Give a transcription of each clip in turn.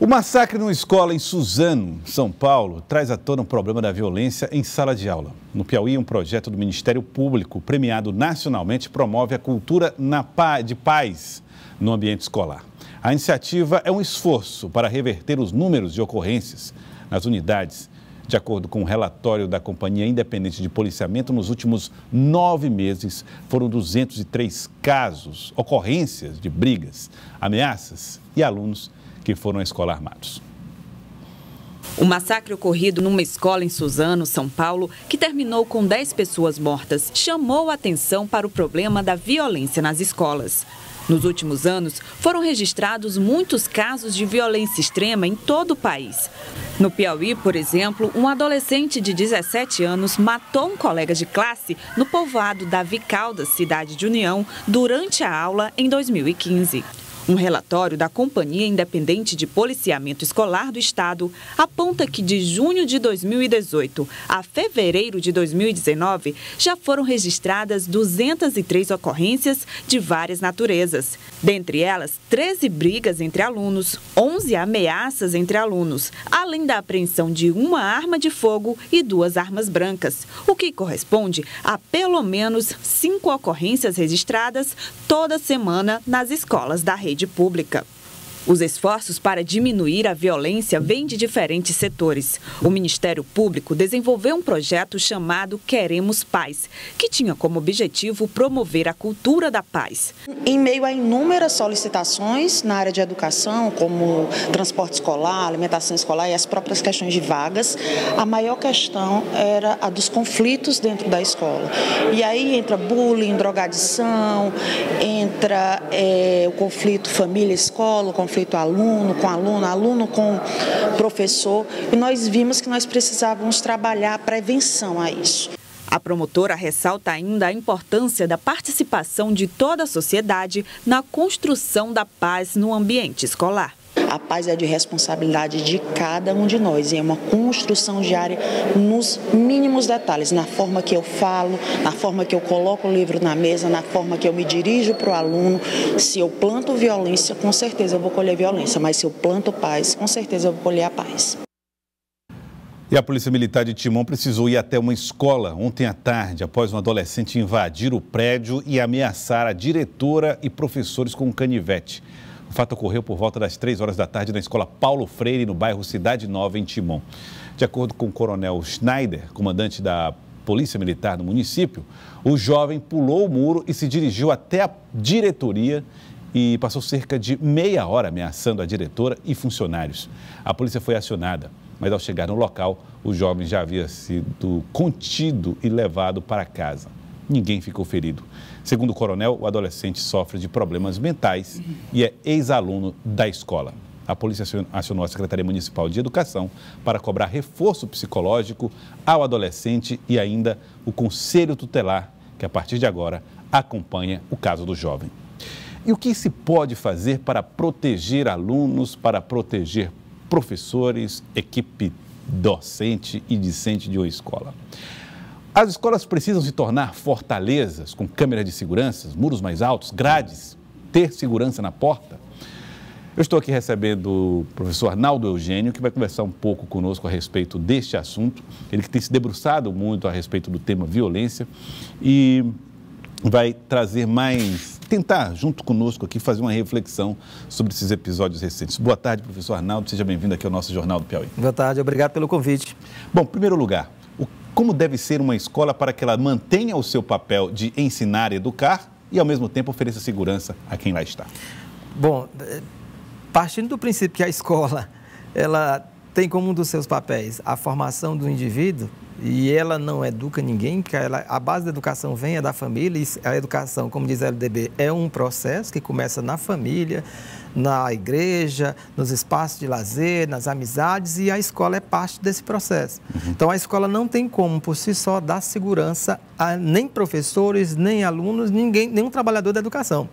O massacre numa escola em Suzano, São Paulo, traz à tona um problema da violência em sala de aula. No Piauí, um projeto do Ministério Público, premiado nacionalmente, promove a cultura de paz no ambiente escolar. A iniciativa é um esforço para reverter os números de ocorrências nas unidades. De acordo com o relatório da Companhia Independente de Policiamento, nos últimos 9 meses foram 203 casos, ocorrências de brigas, ameaças e alunos que foram à escola armados. O massacre ocorrido numa escola em Suzano, São Paulo, que terminou com 10 pessoas mortas, chamou a atenção para o problema da violência nas escolas. Nos últimos anos, foram registrados muitos casos de violência extrema em todo o país. No Piauí, por exemplo, um adolescente de 17 anos matou um colega de classe no povoado Davi Caldas, cidade de União, durante a aula em 2015. Um relatório da Companhia Independente de Policiamento Escolar do Estado aponta que de junho de 2018 a fevereiro de 2019 já foram registradas 203 ocorrências de várias naturezas. Dentre elas, 13 brigas entre alunos, 11 ameaças entre alunos, além da apreensão de uma arma de fogo e 2 armas brancas, o que corresponde a pelo menos 5 ocorrências registradas toda semana nas escolas da rede pública. Os esforços para diminuir a violência vêm de diferentes setores. O Ministério Público desenvolveu um projeto chamado Queremos Paz, que tinha como objetivo promover a cultura da paz. Em meio a inúmeras solicitações na área de educação, como transporte escolar, alimentação escolar e as próprias questões de vagas, a maior questão era a dos conflitos dentro da escola. E aí entra bullying, drogadição, entra o conflito família-escola, o conflito aluno com aluno, aluno com professor, e nós vimos que nós precisávamos trabalhar a prevenção a isso. A promotora ressalta ainda a importância da participação de toda a sociedade na construção da paz no ambiente escolar. A paz é de responsabilidade de cada um de nós e é uma construção diária nos mínimos detalhes, na forma que eu falo, na forma que eu coloco o livro na mesa, na forma que eu me dirijo para o aluno. Se eu planto violência, com certeza eu vou colher violência, mas se eu planto paz, com certeza eu vou colher a paz. E a Polícia Militar de Timon precisou ir até uma escola ontem à tarde, após um adolescente invadir o prédio e ameaçar a diretora e professores com um canivete. O fato ocorreu por volta das 3 horas da tarde na escola Paulo Freire, no bairro Cidade Nova, em Timon. De acordo com o coronel Schneider, comandante da Polícia Militar do município, o jovem pulou o muro e se dirigiu até a diretoria e passou cerca de meia hora ameaçando a diretora e funcionários. A polícia foi acionada, mas ao chegar no local, o jovem já havia sido contido e levado para casa. Ninguém ficou ferido. Segundo o coronel, o adolescente sofre de problemas mentais e é ex-aluno da escola. A polícia acionou a Secretaria Municipal de Educação para cobrar reforço psicológico ao adolescente e ainda o Conselho Tutelar, que a partir de agora acompanha o caso do jovem. E o que se pode fazer para proteger alunos, para proteger professores, equipe docente e discente de uma escola? As escolas precisam se tornar fortalezas com câmeras de segurança, muros mais altos, grades, ter segurança na porta. Eu estou aqui recebendo o professor Arnaldo Eugênio, que vai conversar um pouco conosco a respeito deste assunto. Ele que tem se debruçado muito a respeito do tema violência e vai trazer mais, tentar junto conosco aqui fazer uma reflexão sobre esses episódios recentes. Boa tarde, professor Arnaldo, seja bem-vindo aqui ao nosso Jornal do Piauí. Boa tarde, obrigado pelo convite. Bom, em primeiro lugar, como deve ser uma escola para que ela mantenha o seu papel de ensinar e educar e, ao mesmo tempo, ofereça segurança a quem lá está? Bom, partindo do princípio que a escola ela tem como um dos seus papéis a formação do indivíduo e ela não educa ninguém, que a base da educação vem da família e a educação, como diz a LDB, é um processo que começa na família, na igreja, nos espaços de lazer, nas amizades, e a escola é parte desse processo. Então, a escola não tem como, por si só, dar segurança a nem professores, nem alunos, nenhum trabalhador da educação.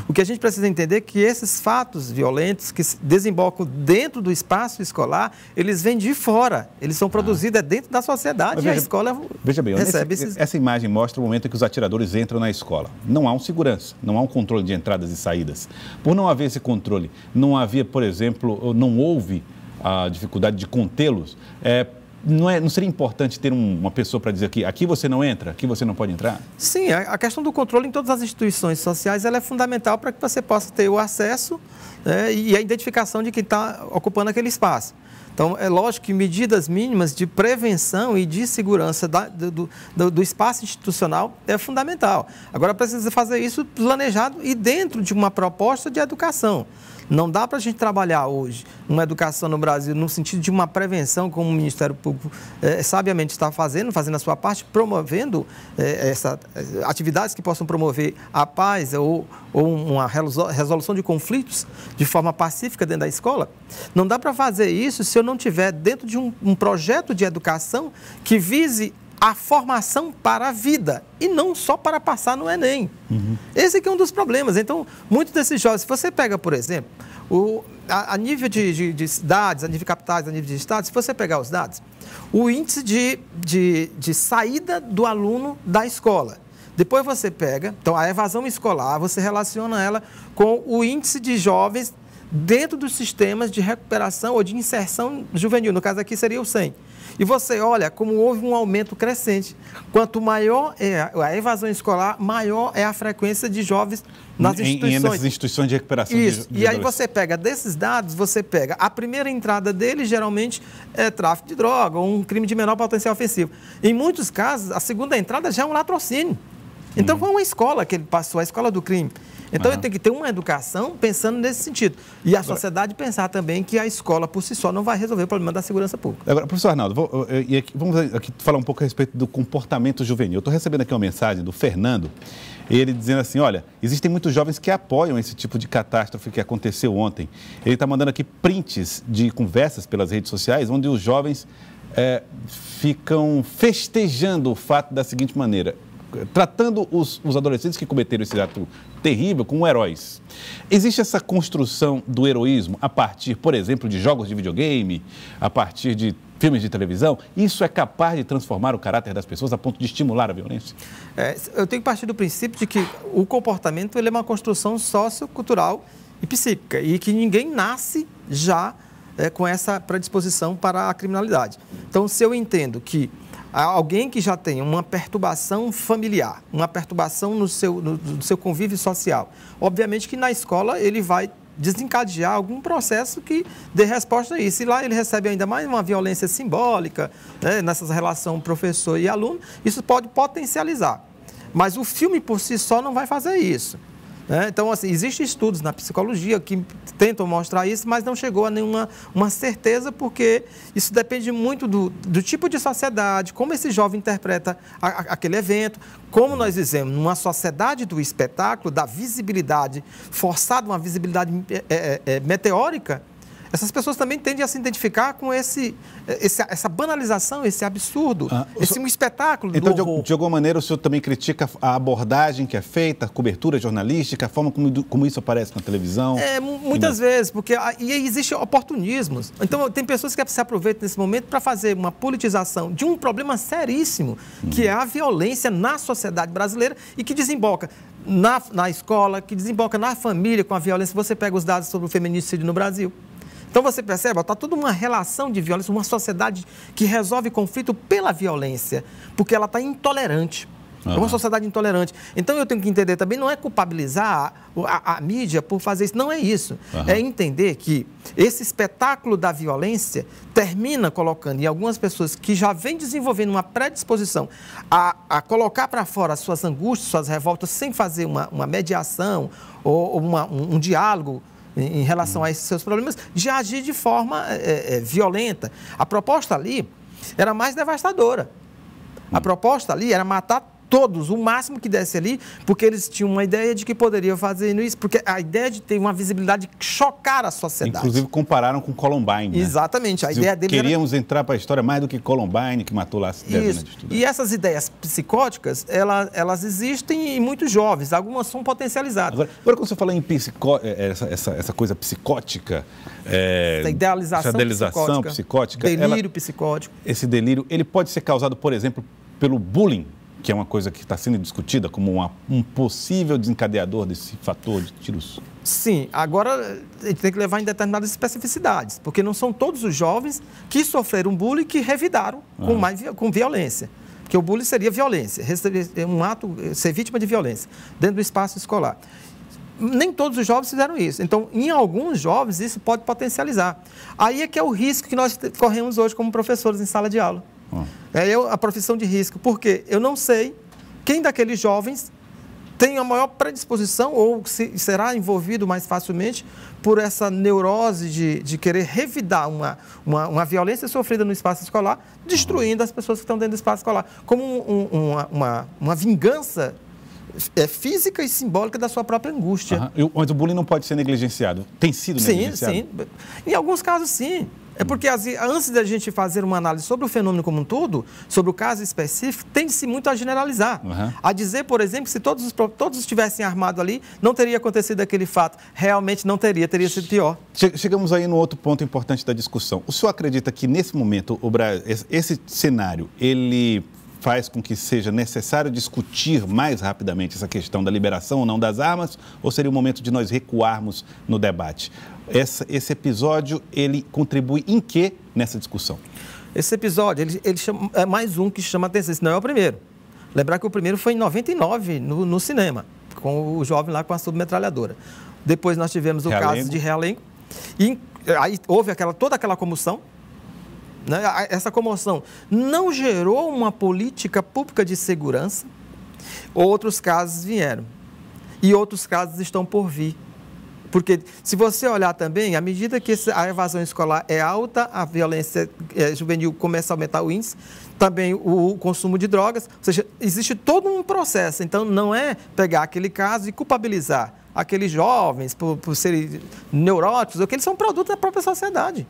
O que a gente precisa entender é que esses fatos violentos que desembocam dentro do espaço escolar, eles vêm de fora, eles são produzidos dentro da sociedade e a escola recebe esses... Essa imagem mostra o momento em que os atiradores entram na escola. Não há um segurança, não há um controle de entradas e saídas. Por não haver esse controle controle, não havia, por exemplo, não houve a dificuldade de contê-los? Não seria importante ter uma pessoa para dizer que aqui você não entra, aqui você não pode entrar? Sim, a questão do controle em todas as instituições sociais ela é fundamental para que você possa ter o acesso, né, e a identificação de quem está ocupando aquele espaço. Então, é lógico que medidas mínimas de prevenção e de segurança do espaço institucional é fundamental. Agora, precisa fazer isso planejado e dentro de uma proposta de educação. Não dá para a gente trabalhar hoje uma educação no Brasil no sentido de uma prevenção, como o Ministério Público sabiamente está fazendo a sua parte, promovendo atividades que possam promover a paz ou uma resolução de conflitos de forma pacífica dentro da escola. Não dá para fazer isso se eu não tiver dentro de um projeto de educação que vise a formação para a vida e não só para passar no Enem. Esse aqui é um dos problemas. Então, muitos desses jovens, se você pega, por exemplo, a nível de cidades, a nível de capitais, a nível de estados, se você pegar os dados, o índice de saída do aluno da escola. Depois você pega, então, a evasão escolar, você relaciona ela com o índice de jovens dentro dos sistemas de recuperação ou de inserção juvenil. No caso aqui seria o 100. E você olha como houve um aumento crescente. Quanto maior é a evasão escolar, maior é a frequência de jovens nas instituições. Nessas instituições de recuperação. Isso. E aí você pega desses dados, você pega a primeira entrada dele, geralmente é tráfico de droga ou um crime de menor potencial ofensivo. Em muitos casos, a segunda entrada já é um latrocínio. Então foi uma escola que ele passou, a escola do crime. Então, ele tem que ter uma educação pensando nesse sentido. E a sociedade pensar também que a escola, por si só, não vai resolver o problema da segurança pública. Agora, professor Arnaldo, vamos aqui falar um pouco a respeito do comportamento juvenil. Eu estou recebendo aqui uma mensagem do Fernando, ele dizendo assim, olha, existem muitos jovens que apoiam esse tipo de catástrofe que aconteceu ontem. Ele está mandando aqui prints de conversas pelas redes sociais, onde os jovens ficam festejando o fato da seguinte maneira: tratando os adolescentes que cometeram esse ato terrível como heróis. Existe essa construção do heroísmo a partir, por exemplo, de jogos de videogame, a partir de filmes de televisão? Isso é capaz de transformar o caráter das pessoas a ponto de estimular a violência? Eu tenho que partir do princípio de que o comportamento ele é uma construção sociocultural e psíquica e que ninguém nasce já com essa predisposição para a criminalidade. Então, se eu entendo que alguém que já tem uma perturbação familiar, uma perturbação no seu convívio social, obviamente que na escola ele vai desencadear algum processo que dê resposta a isso. E lá ele recebe ainda mais uma violência simbólica, né, nessa relação professor e aluno, isso pode potencializar. Mas o filme por si só não vai fazer isso. Então, assim, existem estudos na psicologia que tentam mostrar isso, mas não chegou a nenhuma certeza, porque isso depende muito do tipo de sociedade, como esse jovem interpreta aquele evento, como nós dizemos, numa sociedade do espetáculo, da visibilidade forçada, uma visibilidade meteórica, essas pessoas também tendem a se identificar com essa banalização, esse absurdo, um espetáculo do horror. Então, de alguma maneira, o senhor também critica a abordagem que é feita, a cobertura jornalística, a forma como isso aparece na televisão? Muitas vezes, porque existem oportunismos. Então, tem pessoas que se aproveitam nesse momento para fazer uma politização de um problema seríssimo, que é a violência na sociedade brasileira e que desemboca na escola, que desemboca na família com a violência. Você pega os dados sobre o feminicídio no Brasil. Então, você percebe, está toda uma relação de violência, uma sociedade que resolve conflito pela violência, porque ela está intolerante. É uma sociedade intolerante. Então, eu tenho que entender também, não é culpabilizar a mídia por fazer isso, não é isso. É entender que esse espetáculo da violência termina colocando em algumas pessoas que já vêm desenvolvendo uma predisposição a colocar para fora as suas angústias, suas revoltas, sem fazer uma mediação ou um diálogo em relação a esses seus problemas, de agir de forma violenta. A proposta ali era mais devastadora. A proposta ali era matar todos, o máximo que desse ali, porque eles tinham uma ideia de que poderiam fazer isso, porque a ideia de ter uma visibilidade chocar a sociedade. Inclusive compararam com Columbine, né? Exatamente. A ideia dele queríamos entrar para a história mais do que Columbine, que matou lá dezenas de estudantes. E essas ideias psicóticas, elas existem em muitos jovens, algumas são potencializadas. Agora quando você fala em essa coisa psicótica, essa idealização psicótica, delírio psicótico. Esse delírio, ele pode ser causado, por exemplo, pelo bullying que é uma coisa que está sendo discutida como um possível desencadeador desse fator de tiros? Sim, agora a gente tem que levar em determinadas especificidades, porque não são todos os jovens que sofreram bullying que revidaram com violência. Porque o bullying seria violência, um ato, ser vítima de violência dentro do espaço escolar. Nem todos os jovens fizeram isso. Então, em alguns jovens, isso pode potencializar. Aí é que é o risco que nós corremos hoje como professores em sala de aula. É a profissão de risco, porque eu não sei quem daqueles jovens tem a maior predisposição ou será envolvido mais facilmente por essa neurose de querer revidar uma violência sofrida no espaço escolar, destruindo as pessoas que estão dentro do espaço escolar, como uma vingança física e simbólica da sua própria angústia. Mas o bullying não pode ser negligenciado. Tem sido negligenciado? Sim. Em alguns casos, sim. É porque antes da gente fazer uma análise sobre o fenômeno como um todo, sobre o caso específico, tende-se muito a generalizar. A dizer, por exemplo, que se todos estivessem armados ali, não teria acontecido aquele fato. Realmente não teria sido pior. Chegamos aí no outro ponto importante da discussão. O senhor acredita que, nesse momento, esse cenário, ele faz com que seja necessário discutir mais rapidamente essa questão da liberação ou não das armas, ou seria o momento de nós recuarmos no debate? Esse episódio, ele contribui em quê nessa discussão? Esse episódio, é mais um que chama atenção, esse não é o primeiro. Lembrar que o primeiro foi em 99, no cinema, com o jovem lá com a submetralhadora. Depois nós tivemos o caso de Realengo, e aí houve toda aquela comoção. Essa comoção não gerou uma política pública de segurança. Outros casos vieram. E outros casos estão por vir. Porque, se você olhar também, à medida que a evasão escolar é alta, a violência juvenil começa a aumentar o índice, também o consumo de drogas, ou seja, existe todo um processo. Então, não é pegar aquele caso e culpabilizar aqueles jovens por serem neuróticos, ou que eles são produto da própria sociedade.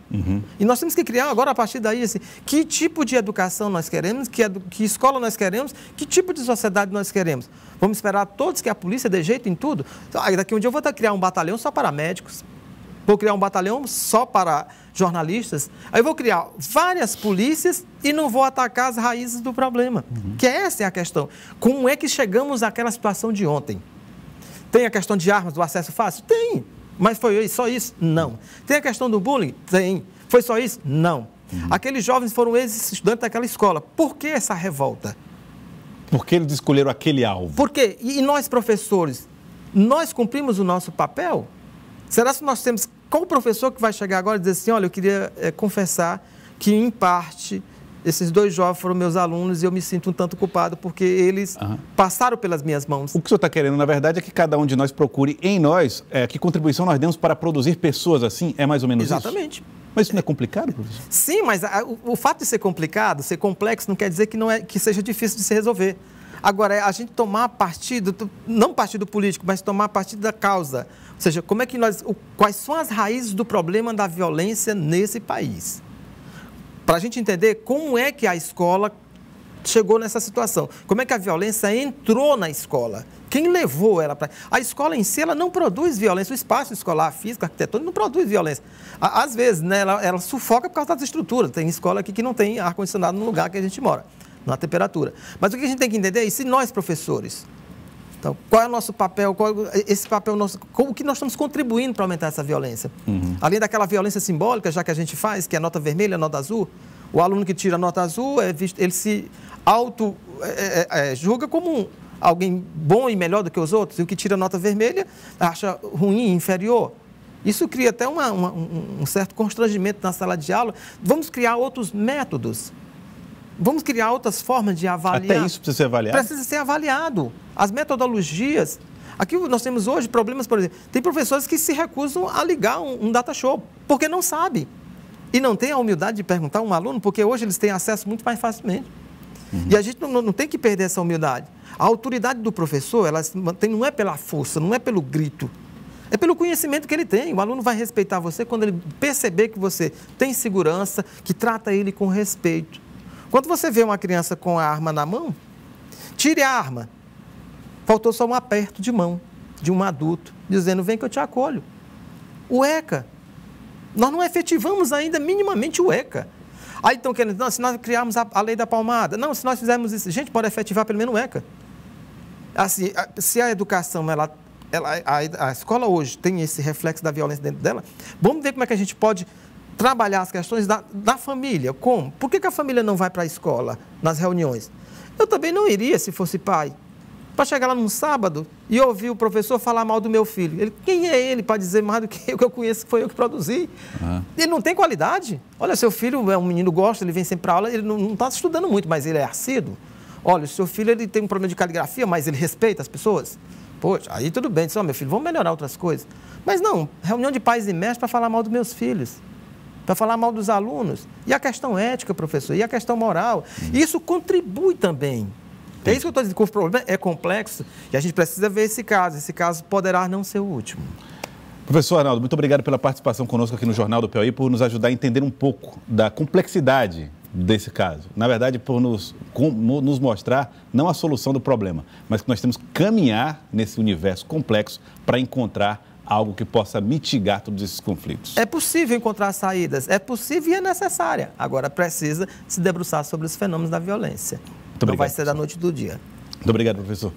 E nós temos que criar agora, a partir daí, assim, que tipo de educação nós queremos, que escola nós queremos, que tipo de sociedade nós queremos. Vamos esperar todos que a polícia dê jeito em tudo? Daqui um dia eu vou criar um batalhão só para médicos, vou criar um batalhão só para jornalistas, aí eu vou criar várias polícias e não vou atacar as raízes do problema. Que essa é a questão. Como é que chegamos àquela situação de ontem? Tem a questão de armas, do acesso fácil? Tem. Mas foi só isso? Não. Tem a questão do bullying? Tem. Foi só isso? Não. Aqueles jovens foram ex-estudantes daquela escola. Por que essa revolta? Por que eles escolheram aquele alvo? Por quê? E nós, professores, nós cumprimos o nosso papel? Será que nós temos... Qual o professor que vai chegar agora e dizer assim, olha, eu queria confessar que, em parte, esses dois jovens foram meus alunos e eu me sinto um tanto culpado porque eles passaram pelas minhas mãos. O que o senhor está querendo, na verdade, é que cada um de nós procure em nós que contribuição nós demos para produzir pessoas assim? É mais ou menos Exatamente. Isso? Mas isso não é complicado, professor? Sim, mas o fato de ser complicado, ser complexo, não quer dizer que seja difícil de se resolver. Agora, é a gente tomar partido, não partido político, mas tomar partido da causa. Ou seja, quais são as raízes do problema da violência nesse país? Para a gente entender como é que a escola chegou nessa situação. Como é que a violência entrou na escola? Quem levou ela para... A escola em si, ela não produz violência. O espaço escolar, físico, arquitetônico, não produz violência. Às vezes, né, ela sufoca por causa das estruturas. Tem escola aqui que não tem ar-condicionado no lugar que a gente mora, na temperatura. Mas o que a gente tem que entender é, se nós, professores... Então, qual é o nosso papel? O que nós estamos contribuindo para aumentar essa violência? Além daquela violência simbólica, já que a gente faz, que é a nota vermelha, a nota azul, o aluno que tira a nota azul, ele se julga como alguém bom e melhor do que os outros, e o que tira a nota vermelha acha ruim e inferior. Isso cria até um certo constrangimento na sala de aula. Vamos criar outros métodos. Vamos criar outras formas de avaliar. Até isso precisa ser avaliado? Precisa ser avaliado. As metodologias. Aqui nós temos hoje problemas, por exemplo, tem professores que se recusam a ligar um data show, porque não sabe. E não tem a humildade de perguntar a um aluno, porque hoje eles têm acesso muito mais facilmente. E a gente não tem que perder essa humildade. A autoridade do professor, ela se mantém, não é pela força, não é pelo grito, é pelo conhecimento que ele tem. O aluno vai respeitar você quando ele perceber que você tem segurança, que trata ele com respeito. Quando você vê uma criança com a arma na mão, tire a arma. Faltou só um aperto de mão de um adulto, dizendo, vem que eu te acolho. O ECA. Nós não efetivamos ainda minimamente o ECA. Aí estão querendo, não, se nós criarmos a lei da palmada, não, se nós fizermos isso, gente, pode efetivar pelo menos o ECA. Assim, se a educação, a escola hoje tem esse reflexo da violência dentro dela, vamos ver como é que a gente pode trabalhar as questões da família. Como? Por que a família não vai para a escola, nas reuniões? Eu também não iria, se fosse pai, para chegar lá num sábado e ouvir o professor falar mal do meu filho. Quem é ele para dizer mais do que eu conheço, que foi eu que produzi? Ele não tem qualidade. Olha, seu filho é um menino, gosta, ele vem sempre para aula, ele não está estudando muito, mas ele é assíduo. Olha, o seu filho ele tem um problema de caligrafia, mas ele respeita as pessoas. Poxa, aí tudo bem, disse, meu filho, vamos melhorar outras coisas. Mas não, reunião de pais e mestres para falar mal dos meus filhos, para falar mal dos alunos. E a questão ética, professor, e a questão moral. Isso contribui também. É isso que eu estou dizendo, que o problema é complexo e a gente precisa ver esse caso. Esse caso poderá não ser o último. Professor Arnaldo, muito obrigado pela participação conosco aqui no Jornal do Piauí, por nos ajudar a entender um pouco da complexidade desse caso. Na verdade, por nos mostrar não a solução do problema, mas que nós temos que caminhar nesse universo complexo para encontrar algo que possa mitigar todos esses conflitos. É possível encontrar saídas, é possível e é necessária. Agora, precisa se debruçar sobre os fenômenos da violência. Não vai ser da noite do dia. Muito obrigado, professor.